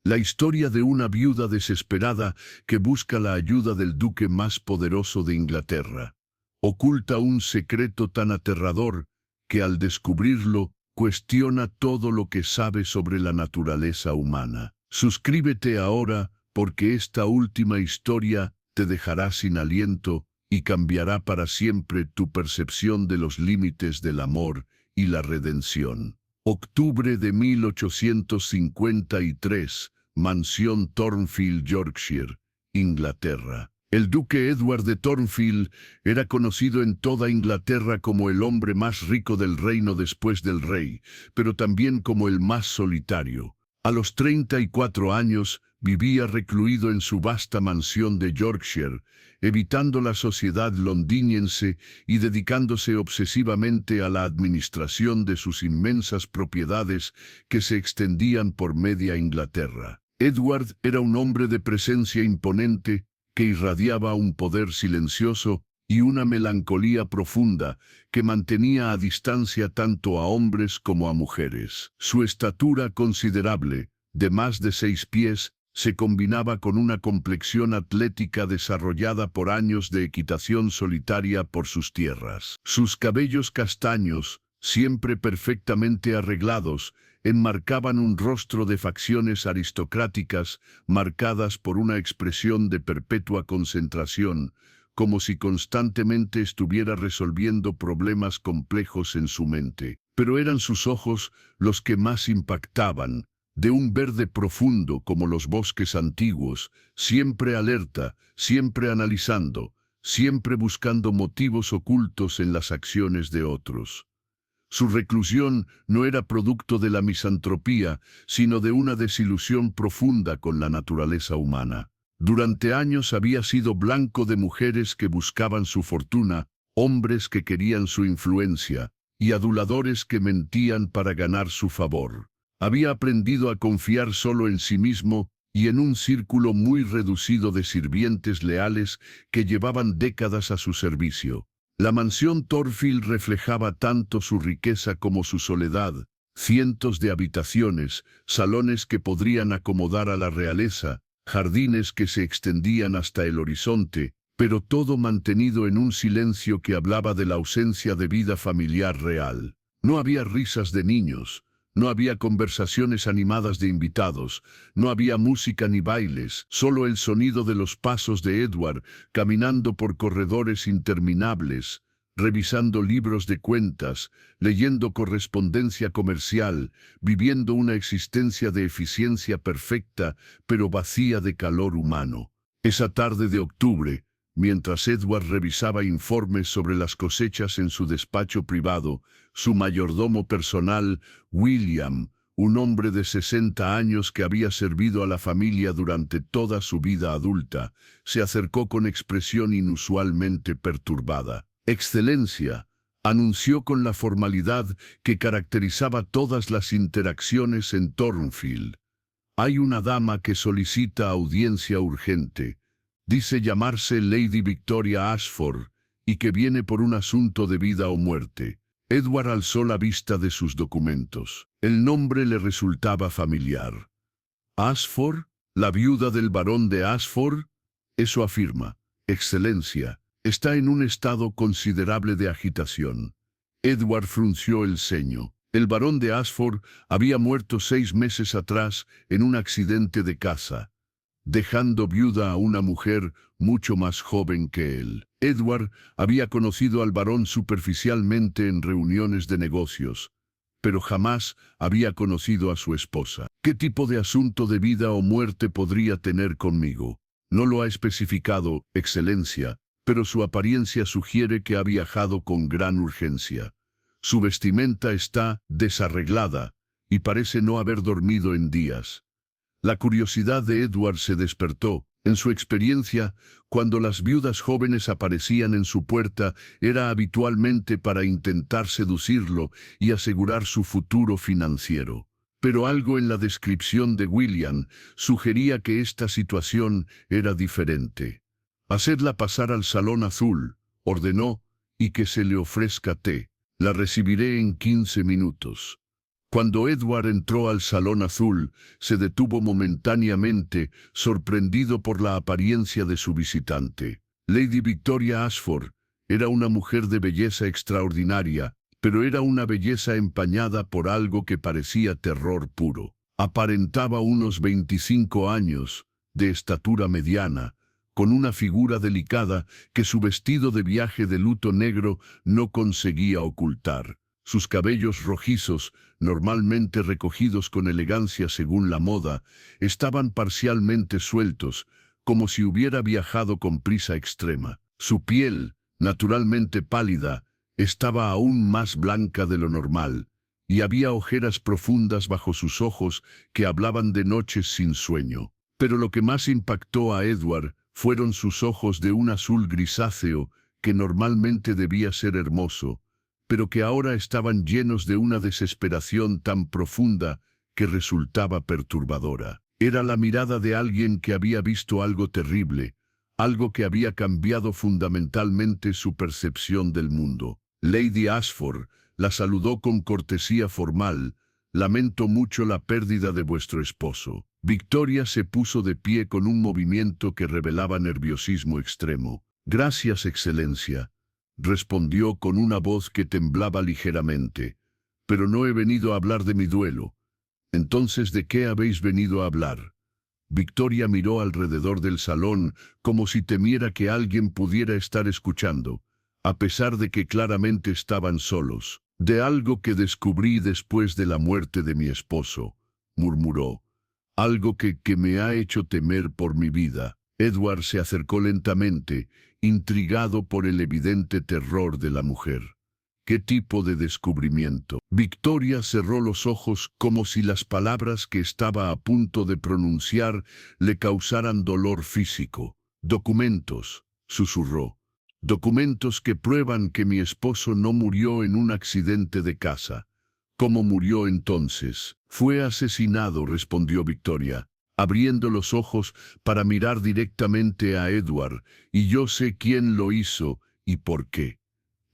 La historia de una viuda desesperada que busca la ayuda del duque más poderoso de Inglaterra. Oculta un secreto tan aterrador que al descubrirlo cuestiona todo lo que sabe sobre la naturaleza humana. Suscríbete ahora porque esta última historia te dejará sin aliento y cambiará para siempre tu percepción de los límites del amor y la redención. Octubre de 1853, Mansión Thornfield, Yorkshire, Inglaterra. El duque Edward de Thornfield era conocido en toda Inglaterra como el hombre más rico del reino después del rey, pero también como el más solitario. A los 34 años vivía recluido en su vasta mansión de Yorkshire, evitando la sociedad londinense y dedicándose obsesivamente a la administración de sus inmensas propiedades que se extendían por media Inglaterra. Edward era un hombre de presencia imponente que irradiaba un poder silencioso y una melancolía profunda que mantenía a distancia tanto a hombres como a mujeres. Su estatura considerable, de más de 6 pies, se combinaba con una complexión atlética desarrollada por años de equitación solitaria por sus tierras. Sus cabellos castaños, siempre perfectamente arreglados, enmarcaban un rostro de facciones aristocráticas marcadas por una expresión de perpetua concentración, como si constantemente estuviera resolviendo problemas complejos en su mente. Pero eran sus ojos los que más impactaban, de un verde profundo como los bosques antiguos, siempre alerta, siempre analizando, siempre buscando motivos ocultos en las acciones de otros. Su reclusión no era producto de la misantropía, sino de una desilusión profunda con la naturaleza humana. Durante años había sido blanco de mujeres que buscaban su fortuna, hombres que querían su influencia, y aduladores que mentían para ganar su favor. Había aprendido a confiar solo en sí mismo y en un círculo muy reducido de sirvientes leales que llevaban décadas a su servicio. La mansión Thornfield reflejaba tanto su riqueza como su soledad, cientos de habitaciones, salones que podrían acomodar a la realeza, jardines que se extendían hasta el horizonte, pero todo mantenido en un silencio que hablaba de la ausencia de vida familiar real. No había risas de niños, no había conversaciones animadas de invitados, no había música ni bailes, solo el sonido de los pasos de Edward caminando por corredores interminables, revisando libros de cuentas, leyendo correspondencia comercial, viviendo una existencia de eficiencia perfecta, pero vacía de calor humano. Esa tarde de octubre, mientras Edward revisaba informes sobre las cosechas en su despacho privado, su mayordomo personal, William, un hombre de 60 años que había servido a la familia durante toda su vida adulta, se acercó con expresión inusualmente perturbada. «Excelencia», anunció con la formalidad que caracterizaba todas las interacciones en Thornfield. «Hay una dama que solicita audiencia urgente. Dice llamarse Lady Victoria Ashford y que viene por un asunto de vida o muerte». Edward alzó la vista de sus documentos. El nombre le resultaba familiar. «Ashford, la viuda del barón de Ashford», eso afirma. «Excelencia, está en un estado considerable de agitación». Edward frunció el ceño. El barón de Ashford había muerto 6 meses atrás en un accidente de caza, dejando viuda a una mujer mucho más joven que él. Edward había conocido al barón superficialmente en reuniones de negocios, pero jamás había conocido a su esposa. ¿Qué tipo de asunto de vida o muerte podría tener conmigo? No lo ha especificado, Excelencia, pero su apariencia sugiere que ha viajado con gran urgencia. Su vestimenta está desarreglada y parece no haber dormido en días. La curiosidad de Edward se despertó. En su experiencia, cuando las viudas jóvenes aparecían en su puerta, era habitualmente para intentar seducirlo y asegurar su futuro financiero. Pero algo en la descripción de William sugería que esta situación era diferente. «Hacedla pasar al salón azul», ordenó, «y que se le ofrezca té. La recibiré en 15 minutos». Cuando Edward entró al Salón Azul, se detuvo momentáneamente, sorprendido por la apariencia de su visitante. Lady Victoria Ashford era una mujer de belleza extraordinaria, pero era una belleza empañada por algo que parecía terror puro. Aparentaba unos 25 años, de estatura mediana, con una figura delicada que su vestido de viaje de luto negro no conseguía ocultar. Sus cabellos rojizos, normalmente recogidos con elegancia según la moda, estaban parcialmente sueltos, como si hubiera viajado con prisa extrema. Su piel, naturalmente pálida, estaba aún más blanca de lo normal, y había ojeras profundas bajo sus ojos que hablaban de noches sin sueño. Pero lo que más impactó a Edward fueron sus ojos de un azul grisáceo que normalmente debía ser hermoso, pero que ahora estaban llenos de una desesperación tan profunda que resultaba perturbadora. Era la mirada de alguien que había visto algo terrible, algo que había cambiado fundamentalmente su percepción del mundo. Lady Ashford la saludó con cortesía formal. «Lamento mucho la pérdida de vuestro esposo». Victoria se puso de pie con un movimiento que revelaba nerviosismo extremo. «Gracias, Excelencia», respondió con una voz que temblaba ligeramente. «Pero no he venido a hablar de mi duelo». «Entonces, ¿de qué habéis venido a hablar?» Victoria miró alrededor del salón como si temiera que alguien pudiera estar escuchando, a pesar de que claramente estaban solos. «De algo que descubrí después de la muerte de mi esposo», murmuró. «Algo que me ha hecho temer por mi vida». Edward se acercó lentamente, intrigado por el evidente terror de la mujer. ¿Qué tipo de descubrimiento? Victoria cerró los ojos como si las palabras que estaba a punto de pronunciar le causaran dolor físico. «Documentos», susurró. «Documentos que prueban que mi esposo no murió en un accidente de casa». «¿Cómo murió entonces?» «Fue asesinado», respondió Victoria, abriendo los ojos para mirar directamente a Edward, «y yo sé quién lo hizo y por qué».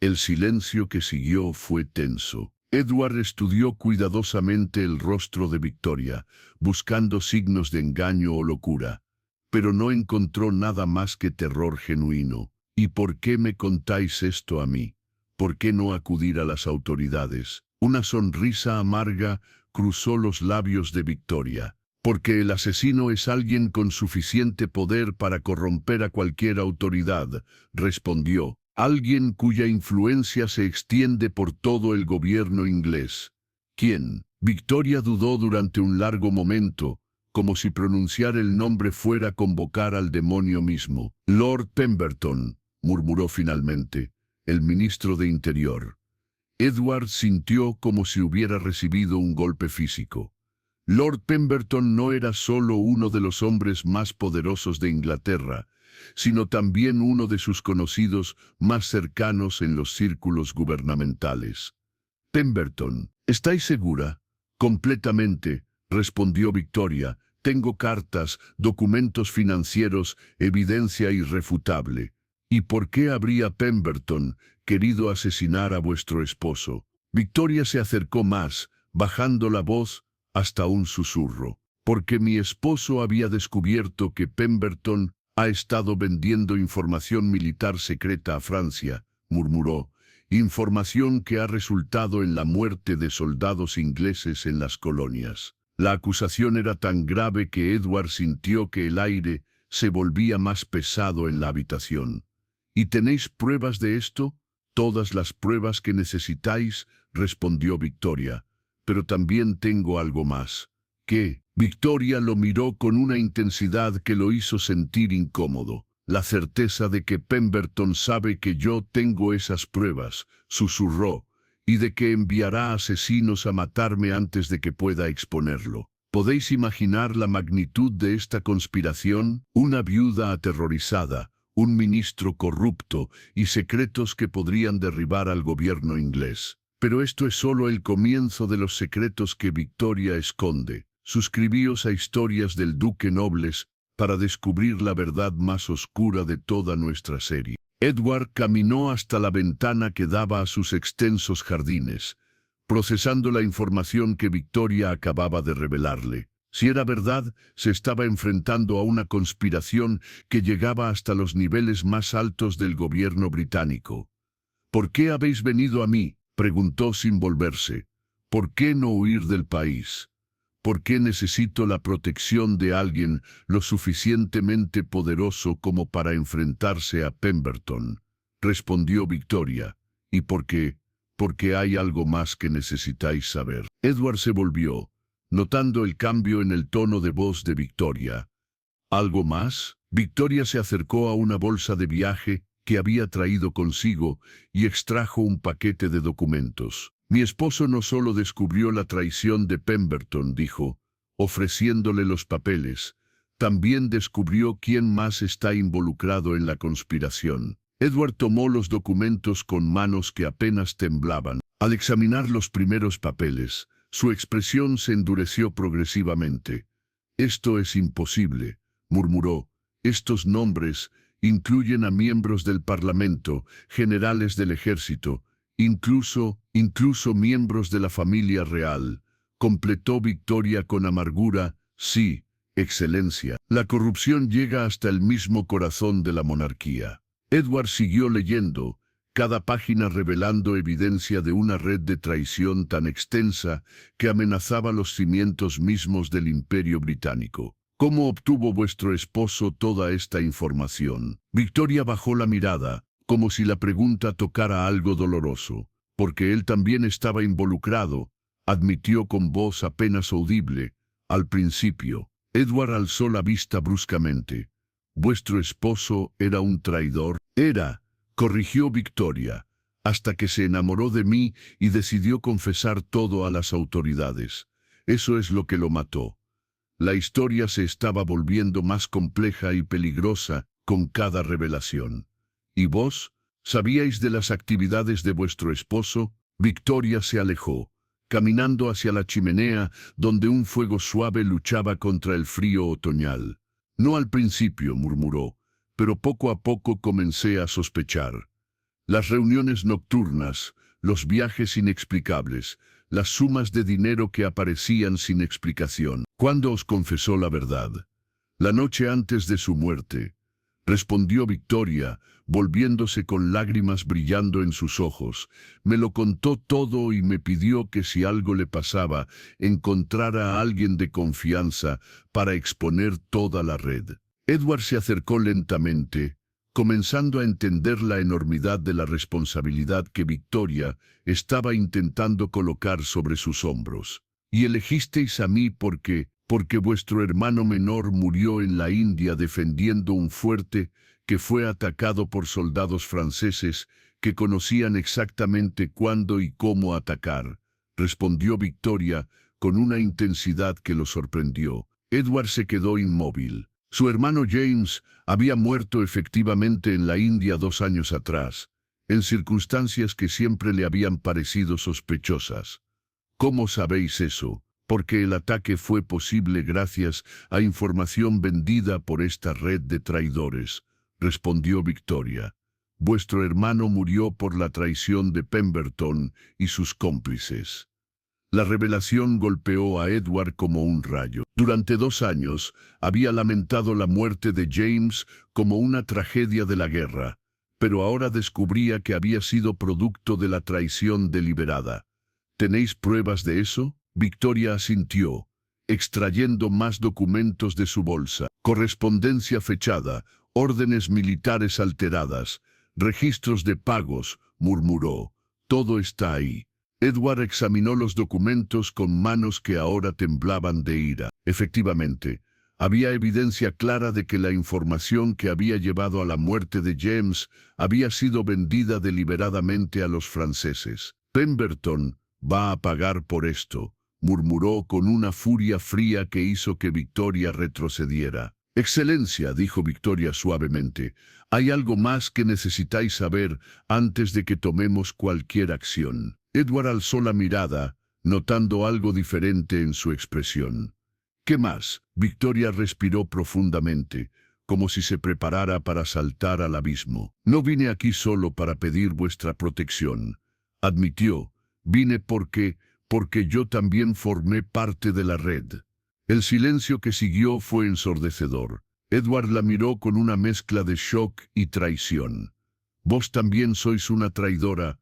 El silencio que siguió fue tenso. Edward estudió cuidadosamente el rostro de Victoria, buscando signos de engaño o locura, pero no encontró nada más que terror genuino. «¿Y por qué me contáis esto a mí? ¿Por qué no acudir a las autoridades?» Una sonrisa amarga cruzó los labios de Victoria. «Porque el asesino es alguien con suficiente poder para corromper a cualquier autoridad», respondió. «Alguien cuya influencia se extiende por todo el gobierno inglés». «¿Quién?» Victoria dudó durante un largo momento, como si pronunciar el nombre fuera convocar al demonio mismo. «Lord Pemberton», murmuró finalmente, «el ministro de Interior». Edward sintió como si hubiera recibido un golpe físico. Lord Pemberton no era solo uno de los hombres más poderosos de Inglaterra, sino también uno de sus conocidos más cercanos en los círculos gubernamentales. «Pemberton, ¿estáis segura?» «Completamente», respondió Victoria. «Tengo cartas, documentos financieros, evidencia irrefutable». «¿Y por qué habría Pemberton querido asesinar a vuestro esposo?» Victoria se acercó más, bajando la voz hasta un susurro. «Porque mi esposo había descubierto que Pemberton ha estado vendiendo información militar secreta a Francia», murmuró. «Información que ha resultado en la muerte de soldados ingleses en las colonias». La acusación era tan grave que Edward sintió que el aire se volvía más pesado en la habitación. «¿Y tenéis pruebas de esto?» «Todas las pruebas que necesitáis», respondió Victoria. «Pero también tengo algo más». «¿Qué?» Victoria lo miró con una intensidad que lo hizo sentir incómodo. «La certeza de que Pemberton sabe que yo tengo esas pruebas», susurró, «y de que enviará asesinos a matarme antes de que pueda exponerlo». ¿Podéis imaginar la magnitud de esta conspiración? Una viuda aterrorizada, un ministro corrupto y secretos que podrían derribar al gobierno inglés. Pero esto es solo el comienzo de los secretos que Victoria esconde. Suscribíos a Historias del Duque Nobles para descubrir la verdad más oscura de toda nuestra serie. Edward caminó hasta la ventana que daba a sus extensos jardines. procesando la información que Victoria acababa de revelarle. Si era verdad, se estaba enfrentando a una conspiración que llegaba hasta los niveles más altos del gobierno británico. «¿Por qué habéis venido a mí?», preguntó sin volverse. «¿Por qué no huir del país? ¿Por qué necesito la protección de alguien lo suficientemente poderoso como para enfrentarse a Pemberton?», respondió Victoria. «¿Y por qué? Porque hay algo más que necesitáis saber». Edward se volvió, notando el cambio en el tono de voz de Victoria. «¿Algo más?». Victoria se acercó a una bolsa de viaje que había traído consigo y extrajo un paquete de documentos. «Mi esposo no solo descubrió la traición de Pemberton», dijo, ofreciéndole los papeles, «también descubrió quién más está involucrado en la conspiración». Edward tomó los documentos con manos que apenas temblaban. Al examinar los primeros papeles, su expresión se endureció progresivamente. «Esto es imposible», murmuró. «Estos nombres incluyen a miembros del Parlamento, generales del ejército, incluso miembros de la familia real». Completó Victoria con amargura. «Sí, Excelencia. La corrupción llega hasta el mismo corazón de la monarquía». Edward siguió leyendo, cada página revelando evidencia de una red de traición tan extensa que amenazaba los cimientos mismos del Imperio Británico. «¿Cómo obtuvo vuestro esposo toda esta información?». Victoria bajó la mirada, como si la pregunta tocara algo doloroso. «Porque él también estaba involucrado», admitió con voz apenas audible. «Al principio». Edward alzó la vista bruscamente. «¿Vuestro esposo era un traidor?». «Era», corrigió Victoria, «hasta que se enamoró de mí y decidió confesar todo a las autoridades. Eso es lo que lo mató». La historia se estaba volviendo más compleja y peligrosa con cada revelación. «¿Y vos? ¿Sabíais de las actividades de vuestro esposo?». Victoria se alejó, caminando hacia la chimenea donde un fuego suave luchaba contra el frío otoñal. «No al principio», murmuró, «pero poco a poco comencé a sospechar. Las reuniones nocturnas, los viajes inexplicables, las sumas de dinero que aparecían sin explicación». «¿Cuándo os confesó la verdad?». «La noche antes de su muerte», respondió Victoria, volviéndose con lágrimas brillando en sus ojos. «Me lo contó todo y me pidió que si algo le pasaba, encontrara a alguien de confianza para exponer toda la red». Edward se acercó lentamente, comenzando a entender la enormidad de la responsabilidad que Victoria estaba intentando colocar sobre sus hombros. «Y elegisteis a mí porque vuestro hermano menor murió en la India defendiendo un fuerte que fue atacado por soldados franceses que conocían exactamente cuándo y cómo atacar», respondió Victoria con una intensidad que lo sorprendió. Edward se quedó inmóvil. Su hermano James había muerto efectivamente en la India 2 años atrás, en circunstancias que siempre le habían parecido sospechosas. «¿Cómo sabéis eso?». «Porque el ataque fue posible gracias a información vendida por esta red de traidores», respondió Victoria. «Vuestro hermano murió por la traición de Pemberton y sus cómplices». La revelación golpeó a Edward como un rayo. Durante 2 años había lamentado la muerte de James como una tragedia de la guerra, pero ahora descubría que había sido producto de la traición deliberada. «¿Tenéis pruebas de eso?». Victoria asintió, extrayendo más documentos de su bolsa. «Correspondencia fechada, órdenes militares alteradas, registros de pagos», murmuró. «Todo está ahí». Edward examinó los documentos con manos que ahora temblaban de ira. Efectivamente, había evidencia clara de que la información que había llevado a la muerte de James había sido vendida deliberadamente a los franceses. «Pemberton va a pagar por esto», murmuró con una furia fría que hizo que Victoria retrocediera. «Excelencia», dijo Victoria suavemente, «hay algo más que necesitáis saber antes de que tomemos cualquier acción». Edward alzó la mirada, notando algo diferente en su expresión. «¿Qué más?». Victoria respiró profundamente, como si se preparara para saltar al abismo. «No vine aquí solo para pedir vuestra protección», admitió, Vine porque yo también formé parte de la red. El silencio que siguió fue ensordecedor. Edward la miró con una mezcla de shock y traición. Vos también sois una traidora,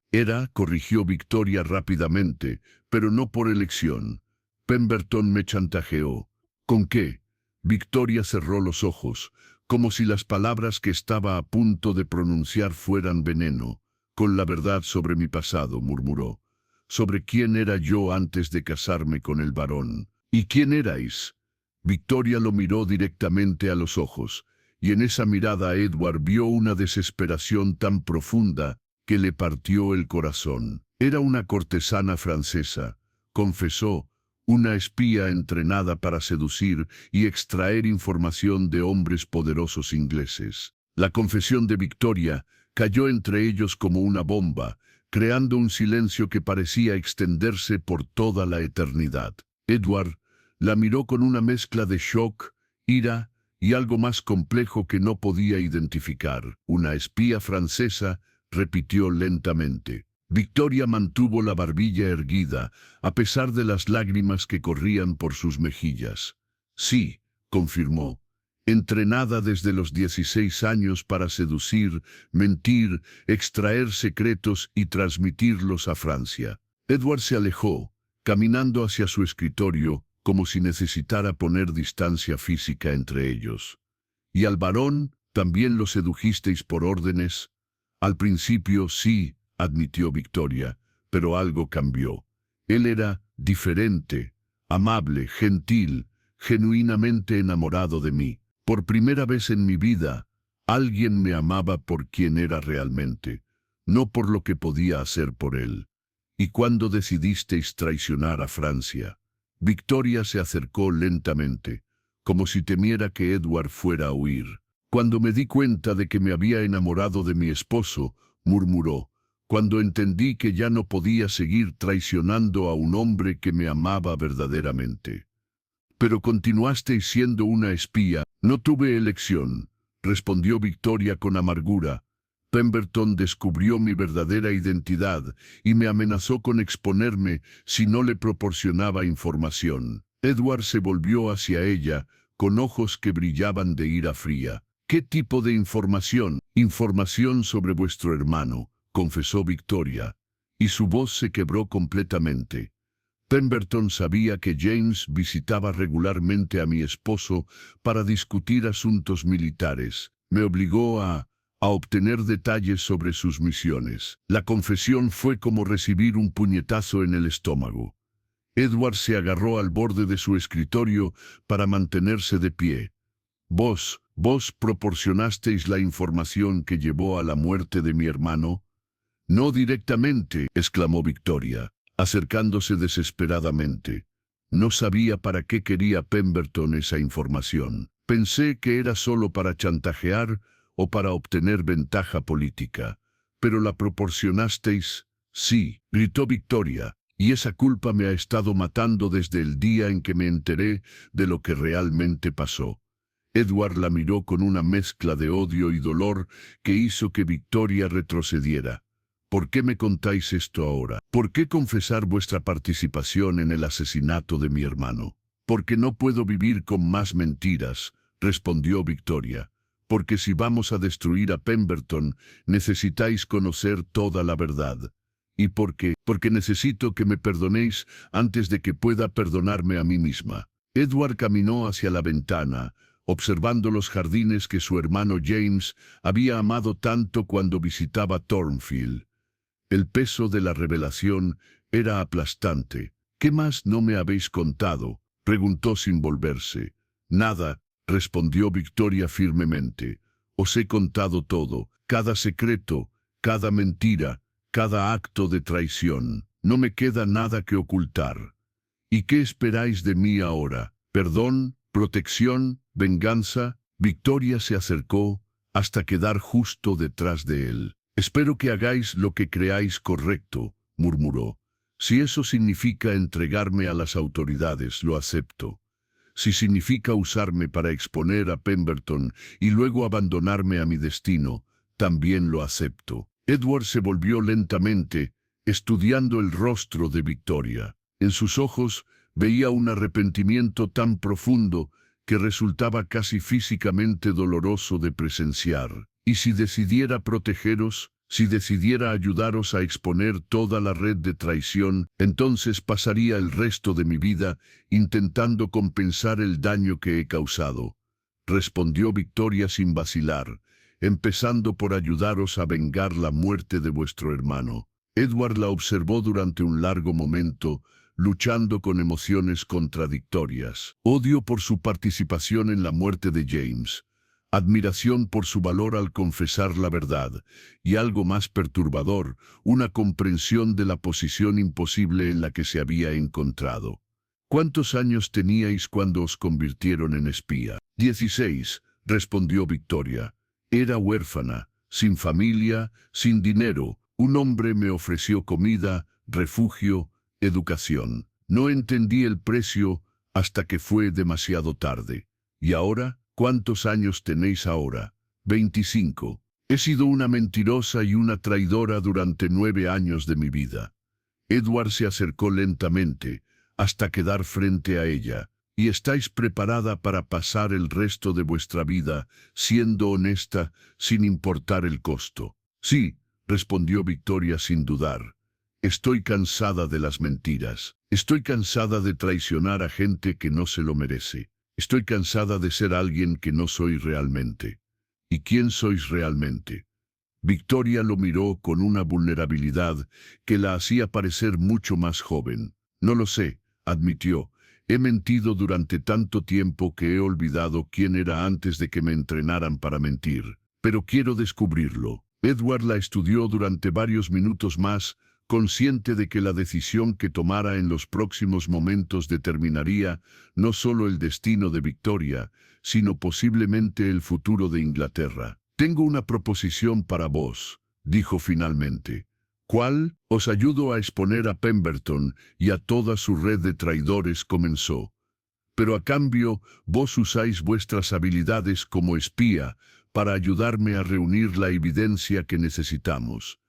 corrigió Victoria rápidamente, pero no por elección. Pemberton me chantajeó. ¿Con qué? Victoria cerró los ojos, como si las palabras que estaba a punto de pronunciar fueran veneno. Con la verdad sobre mi pasado, murmuró. Sobre quién era yo antes de casarme con el varón. ¿Y quién erais? Victoria lo miró directamente a los ojos, y en esa mirada Edward vio una desesperación tan profunda que le partió el corazón. Era una cortesana francesa, confesó, una espía entrenada para seducir y extraer información de hombres poderosos ingleses. La confesión de Victoria cayó entre ellos como una bomba, creando un silencio que parecía extenderse por toda la eternidad. Edward la miró con una mezcla de shock, ira y algo más complejo que no podía identificar. Una espía francesa, repitió lentamente. Victoria mantuvo la barbilla erguida, a pesar de las lágrimas que corrían por sus mejillas. Sí, confirmó. Entrenada desde los 16 años para seducir, mentir, extraer secretos y transmitirlos a Francia. Edward se alejó, caminando hacia su escritorio, como si necesitara poner distancia física entre ellos. ¿Y al varón también lo sedujisteis por órdenes? Al principio sí, admitió Victoria, pero algo cambió. Él era diferente, amable, gentil, genuinamente enamorado de mí. Por primera vez en mi vida, alguien me amaba por quien era realmente, no por lo que podía hacer por él. ¿Y cuándo decidisteis traicionar a Francia? Victoria se acercó lentamente, como si temiera que Edward fuera a huir. Cuando me di cuenta de que me había enamorado de mi esposo, murmuró, cuando entendí que ya no podía seguir traicionando a un hombre que me amaba verdaderamente. Pero continuasteis siendo una espía. No tuve elección, respondió Victoria con amargura. Pemberton descubrió mi verdadera identidad y me amenazó con exponerme si no le proporcionaba información. Edward se volvió hacia ella, con ojos que brillaban de ira fría. ¿Qué tipo de información? Información sobre vuestro hermano, confesó Victoria, y su voz se quebró completamente. Pemberton sabía que James visitaba regularmente a mi esposo para discutir asuntos militares. Me obligó a obtener detalles sobre sus misiones. La confesión fue como recibir un puñetazo en el estómago. Edward se agarró al borde de su escritorio para mantenerse de pie. Vos proporcionasteis la información que llevó a la muerte de mi hermano. No directamente, exclamó Victoria, acercándose desesperadamente. No sabía para qué quería Pemberton esa información. Pensé que era solo para chantajear o para obtener ventaja política. Pero la proporcionasteis. Sí, gritó Victoria, y esa culpa me ha estado matando desde el día en que me enteré de lo que realmente pasó. Edward la miró con una mezcla de odio y dolor que hizo que Victoria retrocediera. ¿Por qué me contáis esto ahora? ¿Por qué confesar vuestra participación en el asesinato de mi hermano? Porque no puedo vivir con más mentiras, respondió Victoria. Porque si vamos a destruir a Pemberton, necesitáis conocer toda la verdad. ¿Y por qué? Porque necesito que me perdonéis antes de que pueda perdonarme a mí misma. Edward caminó hacia la ventana, observando los jardines que su hermano James había amado tanto cuando visitaba Thornfield. El peso de la revelación era aplastante. ¿Qué más no me habéis contado?, preguntó sin volverse. Nada, respondió Victoria firmemente. Os he contado todo, cada secreto, cada mentira, cada acto de traición. No me queda nada que ocultar. ¿Y qué esperáis de mí ahora? ¿Perdón? ¿Protección? ¿Venganza? Victoria se acercó hasta quedar justo detrás de él. Espero que hagáis lo que creáis correcto, murmuró. Si eso significa entregarme a las autoridades, lo acepto. Si significa usarme para exponer a Pemberton y luego abandonarme a mi destino, también lo acepto. Edward se volvió lentamente, estudiando el rostro de Victoria. En sus ojos veía un arrepentimiento tan profundo que resultaba casi físicamente doloroso de presenciar. Y si decidiera protegeros, si decidiera ayudaros a exponer toda la red de traición, entonces pasaría el resto de mi vida intentando compensar el daño que he causado. Respondió Victoria sin vacilar, empezando por ayudaros a vengar la muerte de vuestro hermano. Edward la observó durante un largo momento, luchando con emociones contradictorias. Odio por su participación en la muerte de James, admiración por su valor al confesar la verdad, y algo más perturbador, una comprensión de la posición imposible en la que se había encontrado. ¿Cuántos años teníais cuando os convirtieron en espía? 16, respondió Victoria. Era huérfana, sin familia, sin dinero. Un hombre me ofreció comida, refugio, educación. No entendí el precio hasta que fue demasiado tarde. ¿Y ahora? ¿Cuántos años tenéis ahora? 25. He sido una mentirosa y una traidora durante 9 años de mi vida. Edward se acercó lentamente, hasta quedar frente a ella. ¿Y estáis preparada para pasar el resto de vuestra vida siendo honesta, sin importar el costo? Sí, respondió Victoria sin dudar. Estoy cansada de las mentiras. Estoy cansada de traicionar a gente que no se lo merece. Estoy cansada de ser alguien que no soy realmente. ¿Y quién sois realmente? Victoria lo miró con una vulnerabilidad que la hacía parecer mucho más joven. No lo sé, admitió. He mentido durante tanto tiempo que he olvidado quién era antes de que me entrenaran para mentir. Pero quiero descubrirlo. Edward la estudió durante varios minutos más, consciente de que la decisión que tomara en los próximos momentos determinaría no solo el destino de Victoria, sino posiblemente el futuro de Inglaterra. Tengo una proposición para vos, dijo finalmente. ¿Cuál? Os ayudo a exponer a Pemberton y a toda su red de traidores, comenzó. Pero a cambio, vos usáis vuestras habilidades como espía para ayudarme a reunir la evidencia que necesitamos.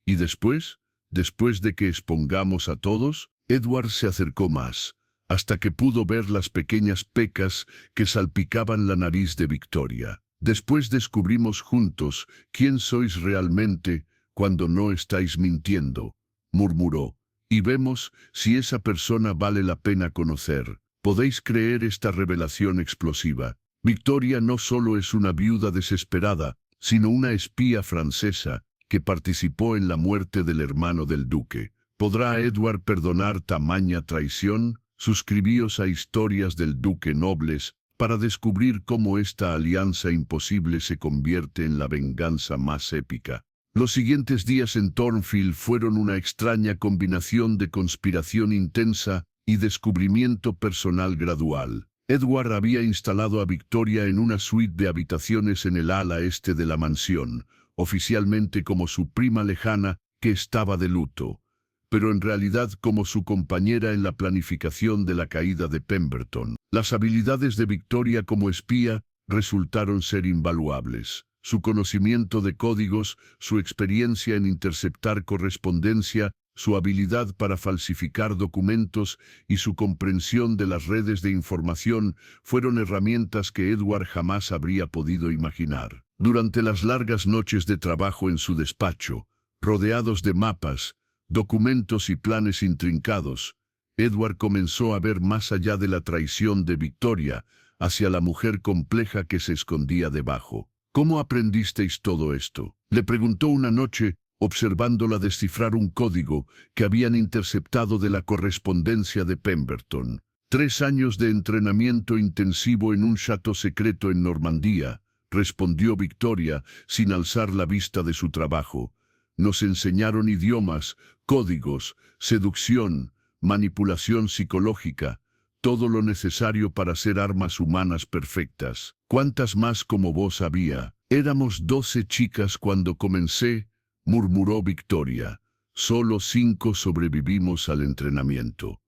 ¿Y después? Después de que expongamos a todos, Edward se acercó más, hasta que pudo ver las pequeñas pecas que salpicaban la nariz de Victoria. Después descubrimos juntos quién sois realmente cuando no estáis mintiendo, murmuró, y vemos si esa persona vale la pena conocer. ¿Podéis creer esta revelación explosiva? Victoria no solo es una viuda desesperada, sino una espía francesa que participó en la muerte del hermano del duque. ¿Podrá Edward perdonar tamaña traición? Suscribíos a Historias del Duque Nobles para descubrir cómo esta alianza imposible se convierte en la venganza más épica. Los siguientes días en Thornfield fueron una extraña combinación de conspiración intensa y descubrimiento personal gradual. Edward había instalado a Victoria en una suite de habitaciones en el ala este de la mansión, oficialmente como su prima lejana que estaba de luto, pero en realidad como su compañera en la planificación de la caída de Pemberton. Las habilidades de Victoria como espía resultaron ser invaluables. Su conocimiento de códigos, su experiencia en interceptar correspondencia, su habilidad para falsificar documentos y su comprensión de las redes de información fueron herramientas que Edward jamás habría podido imaginar. Durante las largas noches de trabajo en su despacho, rodeados de mapas, documentos y planes intrincados, Edward comenzó a ver más allá de la traición de Victoria hacia la mujer compleja que se escondía debajo. ¿Cómo aprendisteis todo esto? Le preguntó una noche, observándola descifrar un código que habían interceptado de la correspondencia de Pemberton. 3 años de entrenamiento intensivo en un chateau secreto en Normandía, respondió Victoria sin alzar la vista de su trabajo. Nos enseñaron idiomas, códigos, seducción, manipulación psicológica, todo lo necesario para ser armas humanas perfectas. ¿Cuántas más como vos había? Éramos 12 chicas cuando comencé, murmuró Victoria. Solo 5 sobrevivimos al entrenamiento.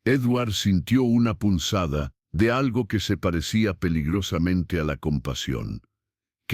Edward sintió una punzada de algo que se parecía peligrosamente a la compasión.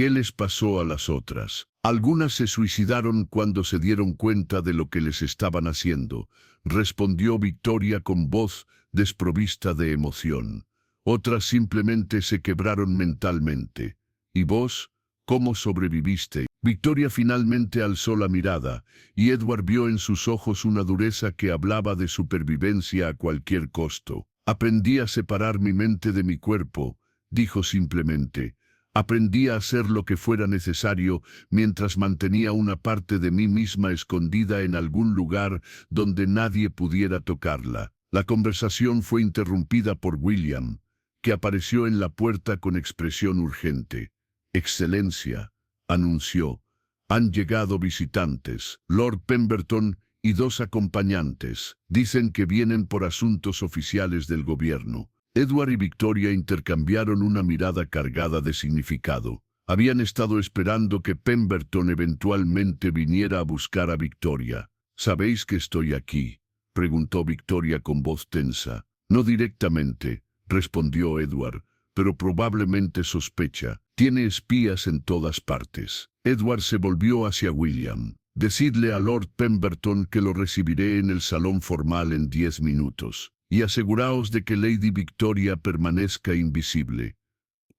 qué les pasó a las otras? Algunas se suicidaron cuando se dieron cuenta de lo que les estaban haciendo, respondió Victoria con voz desprovista de emoción. Otras simplemente se quebraron mentalmente. ¿Y vos? ¿Cómo sobreviviste? Victoria finalmente alzó la mirada, y Edward vio en sus ojos una dureza que hablaba de supervivencia a cualquier costo. Aprendí a separar mi mente de mi cuerpo, dijo simplemente. Aprendí a hacer lo que fuera necesario mientras mantenía una parte de mí misma escondida en algún lugar donde nadie pudiera tocarla. La conversación fue interrumpida por William, que apareció en la puerta con expresión urgente. Excelencia, anunció, han llegado visitantes, Lord Pemberton y 2 acompañantes. Dicen que vienen por asuntos oficiales del gobierno. Edward y Victoria intercambiaron una mirada cargada de significado. Habían estado esperando que Pemberton eventualmente viniera a buscar a Victoria. ¿Sabéis que estoy aquí?, preguntó Victoria con voz tensa. No directamente, respondió Edward, pero probablemente sospecha. Tiene espías en todas partes. Edward se volvió hacia William. Decidle a Lord Pemberton que lo recibiré en el salón formal en 10 minutos. Y aseguraos de que Lady Victoria permanezca invisible.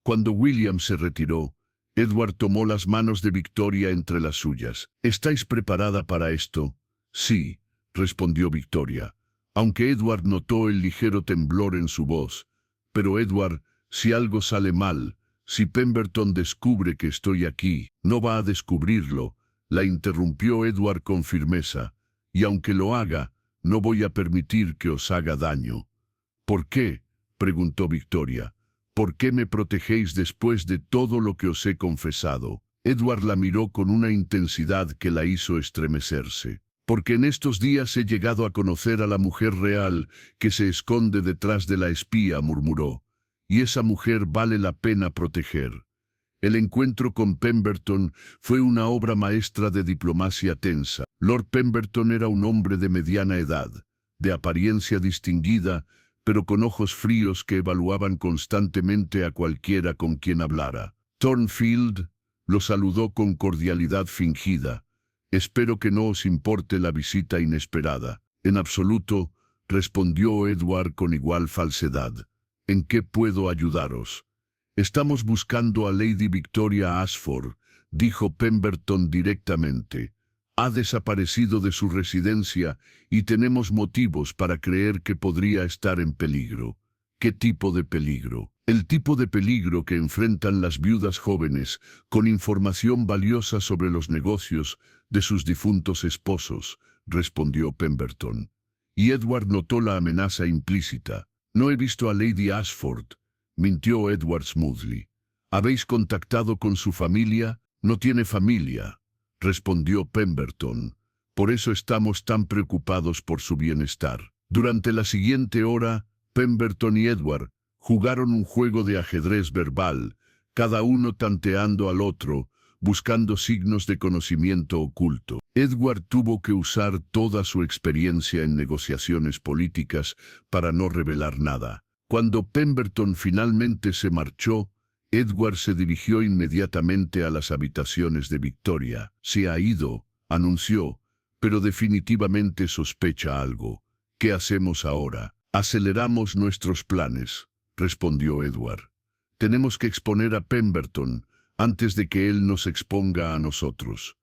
Cuando William se retiró, Edward tomó las manos de Victoria entre las suyas. ¿Estáis preparada para esto? Sí, respondió Victoria, aunque Edward notó el ligero temblor en su voz. Pero Edward, si algo sale mal, si Pemberton descubre que estoy aquí, no va a descubrirlo, la interrumpió Edward con firmeza, y aunque lo haga, no voy a permitir que os haga daño. ¿Por qué?, preguntó Victoria. ¿Por qué me protegéis después de todo lo que os he confesado? Edward la miró con una intensidad que la hizo estremecerse. Porque en estos días he llegado a conocer a la mujer real que se esconde detrás de la espía, murmuró. Y esa mujer vale la pena proteger. El encuentro con Pemberton fue una obra maestra de diplomacia tensa. Lord Pemberton era un hombre de mediana edad, de apariencia distinguida, pero con ojos fríos que evaluaban constantemente a cualquiera con quien hablara. Thornfield lo saludó con cordialidad fingida. Espero que no os importe la visita inesperada. En absoluto, respondió Edward con igual falsedad. ¿En qué puedo ayudaros? Estamos buscando a Lady Victoria Ashford, dijo Pemberton directamente. Ha desaparecido de su residencia y tenemos motivos para creer que podría estar en peligro. ¿Qué tipo de peligro? El tipo de peligro que enfrentan las viudas jóvenes con información valiosa sobre los negocios de sus difuntos esposos, respondió Pemberton. Y Edward notó la amenaza implícita. No he visto a Lady Ashford, mintió Edward smoothly. ¿Habéis contactado con su familia? No tiene familia, respondió Pemberton. Por eso estamos tan preocupados por su bienestar. Durante la siguiente hora, Pemberton y Edward jugaron un juego de ajedrez verbal, cada uno tanteando al otro, buscando signos de conocimiento oculto. Edward tuvo que usar toda su experiencia en negociaciones políticas para no revelar nada. Cuando Pemberton finalmente se marchó, Edward se dirigió inmediatamente a las habitaciones de Victoria. Se ha ido, anunció, pero definitivamente sospecha algo. ¿Qué hacemos ahora? Aceleramos nuestros planes, respondió Edward. Tenemos que exponer a Pemberton antes de que él nos exponga a nosotros.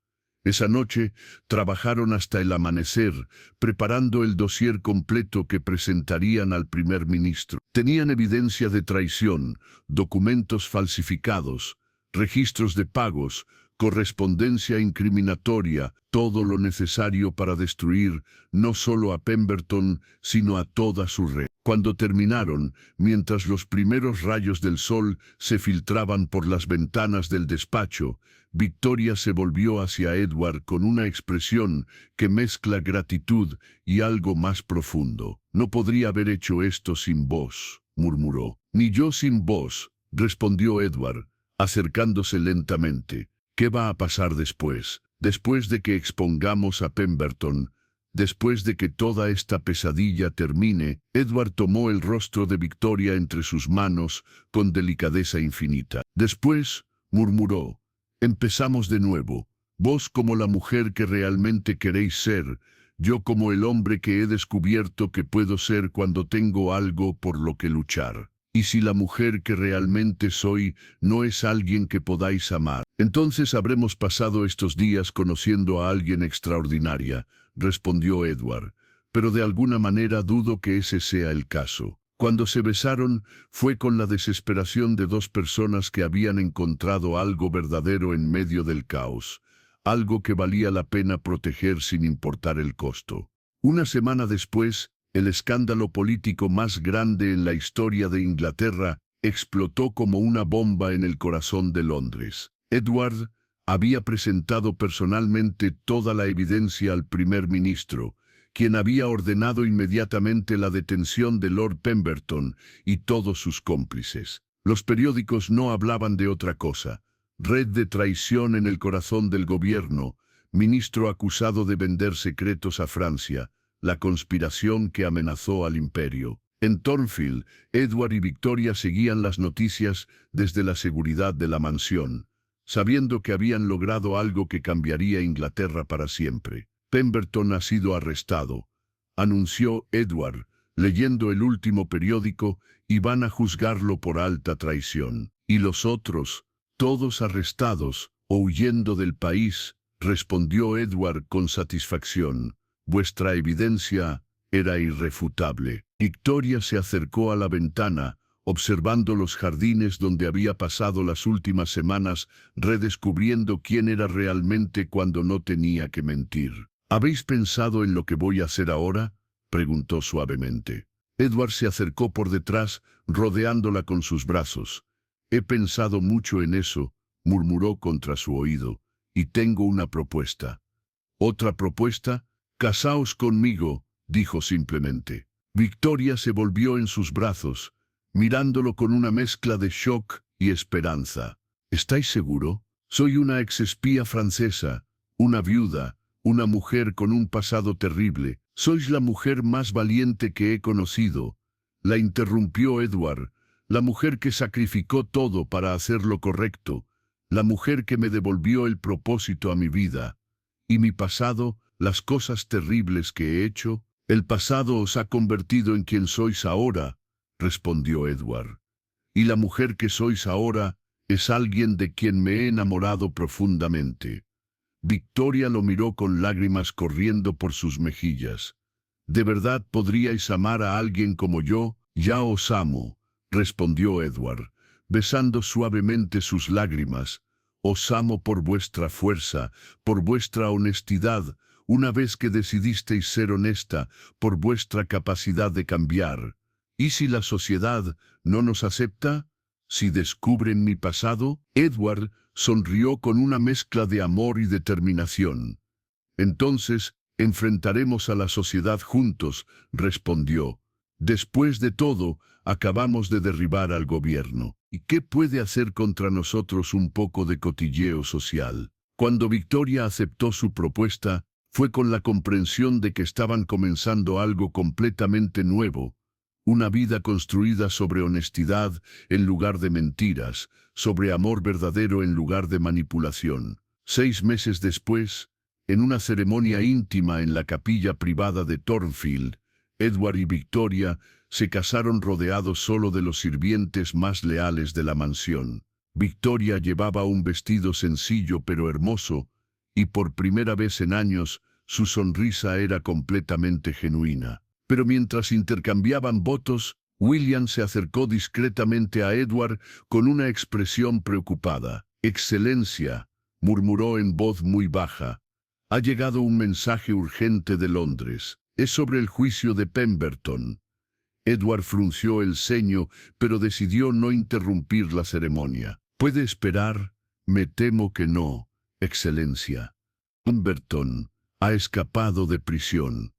Esa noche trabajaron hasta el amanecer, preparando el dossier completo que presentarían al primer ministro. Tenían evidencia de traición, documentos falsificados, registros de pagos, correspondencia incriminatoria, todo lo necesario para destruir no solo a Pemberton, sino a toda su red. Cuando terminaron, mientras los primeros rayos del sol se filtraban por las ventanas del despacho, Victoria se volvió hacia Edward con una expresión que mezcla gratitud y algo más profundo. No podría haber hecho esto sin vos, murmuró. Ni yo sin vos, respondió Edward, acercándose lentamente. ¿Qué va a pasar después? Después de que expongamos a Pemberton, después de que toda esta pesadilla termine, Edward tomó el rostro de Victoria entre sus manos con delicadeza infinita. Después, murmuró, Empezamos de nuevo. Vos como la mujer que realmente queréis ser, yo como el hombre que he descubierto que puedo ser cuando tengo algo por lo que luchar. Y si la mujer que realmente soy no es alguien que podáis amar, entonces habremos pasado estos días conociendo a alguien extraordinaria, respondió Edward, pero de alguna manera dudo que ese sea el caso. Cuando se besaron, fue con la desesperación de dos personas que habían encontrado algo verdadero en medio del caos, algo que valía la pena proteger sin importar el costo. Una semana después, el escándalo político más grande en la historia de Inglaterra explotó como una bomba en el corazón de Londres. Edward había presentado personalmente toda la evidencia al primer ministro, quien había ordenado inmediatamente la detención de Lord Pemberton y todos sus cómplices. Los periódicos no hablaban de otra cosa. Red de traición en el corazón del gobierno, ministro acusado de vender secretos a Francia, la conspiración que amenazó al imperio. En Thornfield, Edward y Victoria seguían las noticias desde la seguridad de la mansión, sabiendo que habían logrado algo que cambiaría Inglaterra para siempre. Pemberton ha sido arrestado, anunció Edward, leyendo el último periódico, y van a juzgarlo por alta traición. ¿Y los otros? Todos arrestados o huyendo del país, respondió Edward con satisfacción. Vuestra evidencia era irrefutable. Victoria se acercó a la ventana, observando los jardines donde había pasado las últimas semanas, redescubriendo quién era realmente cuando no tenía que mentir. ¿Habéis pensado en lo que voy a hacer ahora?, preguntó suavemente. Edward se acercó por detrás, rodeándola con sus brazos. He pensado mucho en eso, murmuró contra su oído, y tengo una propuesta. ¿Otra propuesta? Casaos conmigo, dijo simplemente. Victoria se volvió en sus brazos, mirándolo con una mezcla de shock y esperanza. ¿Estáis seguro? Soy una exespía francesa, una viuda, una mujer con un pasado terrible. Sois la mujer más valiente que he conocido. La interrumpió Edward, la mujer que sacrificó todo para hacer lo correcto, la mujer que me devolvió el propósito a mi vida. Y mi pasado, las cosas terribles que he hecho, el pasado os ha convertido en quien sois ahora, respondió Edward. Y la mujer que sois ahora es alguien de quien me he enamorado profundamente. Victoria lo miró con lágrimas corriendo por sus mejillas. ¿De verdad podríais amar a alguien como yo? Ya os amo, respondió Edward, besando suavemente sus lágrimas. Os amo por vuestra fuerza, por vuestra honestidad, una vez que decidisteis ser honesta, por vuestra capacidad de cambiar. ¿Y si la sociedad no nos acepta? ¿Si descubren mi pasado? Edward sonrió con una mezcla de amor y determinación. Entonces, enfrentaremos a la sociedad juntos, respondió. Después de todo, acabamos de derribar al gobierno. ¿Y qué puede hacer contra nosotros un poco de cotilleo social? Cuando Victoria aceptó su propuesta, fue con la comprensión de que estaban comenzando algo completamente nuevo. Una vida construida sobre honestidad en lugar de mentiras, sobre amor verdadero en lugar de manipulación. 6 meses después, en una ceremonia íntima en la capilla privada de Thornfield, Edward y Victoria se casaron rodeados solo de los sirvientes más leales de la mansión. Victoria llevaba un vestido sencillo pero hermoso, y por primera vez en años su sonrisa era completamente genuina. Pero mientras intercambiaban votos, William se acercó discretamente a Edward con una expresión preocupada. «Excelencia», murmuró en voz muy baja, «ha llegado un mensaje urgente de Londres. Es sobre el juicio de Pemberton». Edward frunció el ceño, pero decidió no interrumpir la ceremonia. «¿Puede esperar? Me temo que no, Excelencia. Pemberton ha escapado de prisión.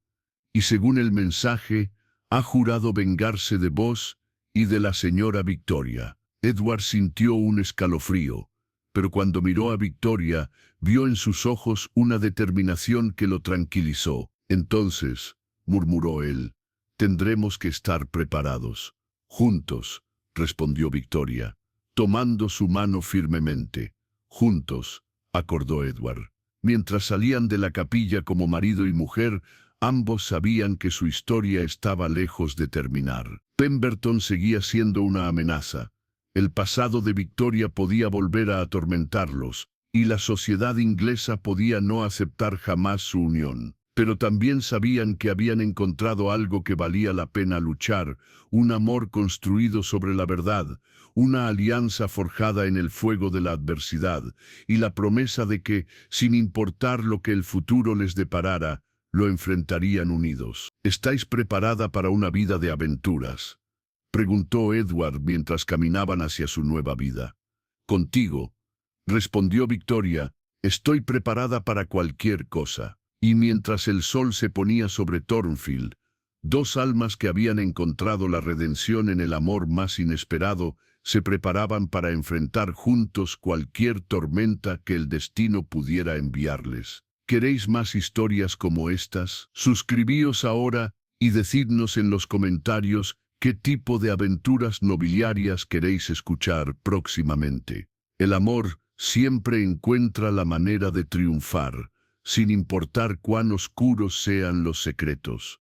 Y según el mensaje, ha jurado vengarse de vos y de la señora Victoria». Edward sintió un escalofrío, pero cuando miró a Victoria, vio en sus ojos una determinación que lo tranquilizó. «Entonces», murmuró él, «tendremos que estar preparados». «Juntos», respondió Victoria, tomando su mano firmemente. Juntos, acordó Edward. Mientras salían de la capilla como marido y mujer, ambos sabían que su historia estaba lejos de terminar. Pemberton seguía siendo una amenaza. El pasado de Victoria podía volver a atormentarlos, y la sociedad inglesa podía no aceptar jamás su unión. Pero también sabían que habían encontrado algo que valía la pena luchar, un amor construido sobre la verdad, una alianza forjada en el fuego de la adversidad, y la promesa de que, sin importar lo que el futuro les deparara, lo enfrentarían unidos. ¿Estáis preparada para una vida de aventuras?, preguntó Edward mientras caminaban hacia su nueva vida. Contigo, respondió Victoria, estoy preparada para cualquier cosa. Y mientras el sol se ponía sobre Thornfield, dos almas que habían encontrado la redención en el amor más inesperado se preparaban para enfrentar juntos cualquier tormenta que el destino pudiera enviarles. ¿Queréis más historias como estas? Suscribíos ahora y decidnos en los comentarios qué tipo de aventuras nobiliarias queréis escuchar próximamente. El amor siempre encuentra la manera de triunfar, sin importar cuán oscuros sean los secretos.